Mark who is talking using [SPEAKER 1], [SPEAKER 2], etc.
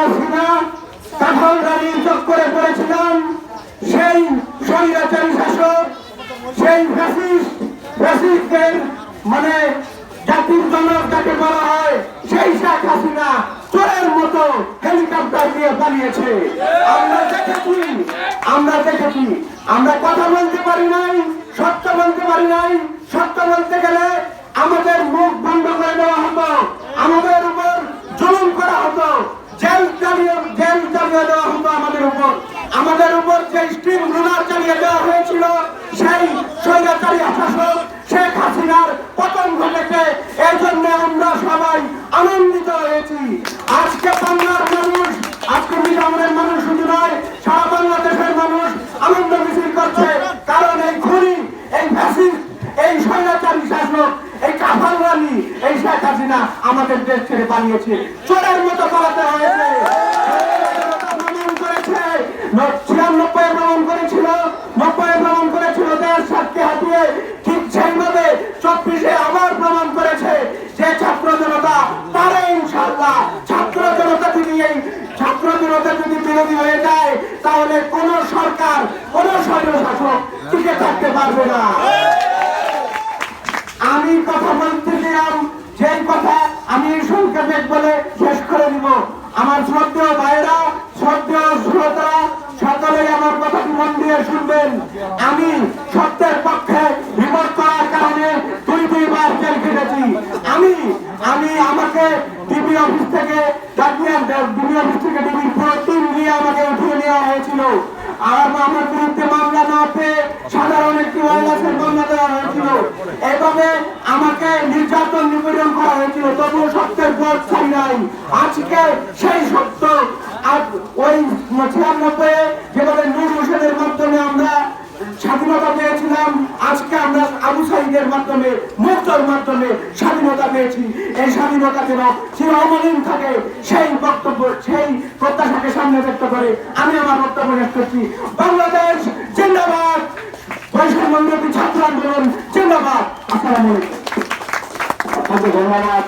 [SPEAKER 1] হাসিনা কাঁঠাল রানীর চক্করে পড়েছিলাম, সেই স্বৈরাচারী শাসক, সেই ফ্যাসিস্টদের মানে জাতির জনক যাকে বলা হয়, সেই শেখ হাসিনা চোরের মতো হেলিকপ্টার দিয়ে পালিয়েছে। আমরা দেখেছি, আমরা কথা বলতে পারি নাই, সত্য বলতে পারি নাই। সত্য বলতে গেলে আমাদের মুখ বন্ধ করে দেওয়া হতো, আমাদের উপর জুলুম করা হতো, জেল চালিয়ে দেওয়া হতো আমাদের উপর যে স্টিম রুলার চালিয়ে দেওয়া হয়েছিল, সেই স্বৈরাচারী শাসক শেখ হাসিনার পতন ঘটেছে। এই জন্য আমরা সবাই আনন্দিত হয়েছি। আজকে বাংলার মানুষ, আজকে মিজামের মানুষ শুধু নয়, সারা বাংলাদেশের মানুষ আনন্দ মিছিল করছে, কারণ এই খুনি, এই ফ্যাসিস্ট, এই স্বৈরাচারী শাসক, এই কাঁঠাল রানী, এই শেখ হাসিনা আমাদের দেশ ছেড়ে পালিয়েছে, চোরের মতো পালাতে হয়েছে। 96 ভ্রমণ করেছিল, 90 ভ্রমণ করেছিল দেশ সাথে হাতিয়ে, ঠিক সেইভাবে 24-এ আবার ভ্রমণ করেছে। যে ছাত্র জনতা, তারা ইনশাআল্লাহ ছাত্র জনতা যদি বিরোধী হয়ে যায়, তাহলে কোন সরকার, কোন স্বৈরশাসক টিকে থাকতে পারবে না। আমি কথা বলতে গেলাম, যেই কথা আমি সংক্ষেপে বলে শেষ করে দিব। আমার শ্রদ্ধেয় ভাইরা, শ্রদ্ধেয় শ্রোতারা, সকলেই আমার কথাটি মন দিয়ে শুনবেন। আমি সত্যের পক্ষে বিপদ করার কারণে দুইবার জেল খেটেছি। আমাকে ডিবি অফিস থেকে ডিবির পুরো টিম নিয়ে আমাকে উঠিয়ে নেওয়া হয়েছিল। আর আমার বিরুদ্ধে মামলা না পেয়ে সাধারণ একটি ওয়াইলাসের মামলা দেওয়া হয়েছিল। এভাবে আমাকে নির্যাতন নিপীড়ন করা হয়েছিল, তবুও সত্যের পথ ছাড়ি নাই। আজকে সেই সত্য ওই 96-এ যেভাবে নূর হোসেনের মাধ্যমে আমরা স্বাধীনতা পেয়েছিলাম, আজকে আমরা আবু সাইদের মাধ্যমে, মুক্তর মাধ্যমে স্বাধীনতা পেয়েছি। এই স্বাধীনতা যেন চিরমলিন থাকে, সেই বক্তব্য, সেই প্রত্যাশাকে সামনে ব্যক্ত করে আমি আমার বক্তব্য শেষ করছি। বাংলাদেশ জিন্দাবাদ, বৈষম্যবিরোধী ছাত্র আন্দোলন জিন্দাবাদ। আসসালামু আলাইকুম। ধন্যবাদ।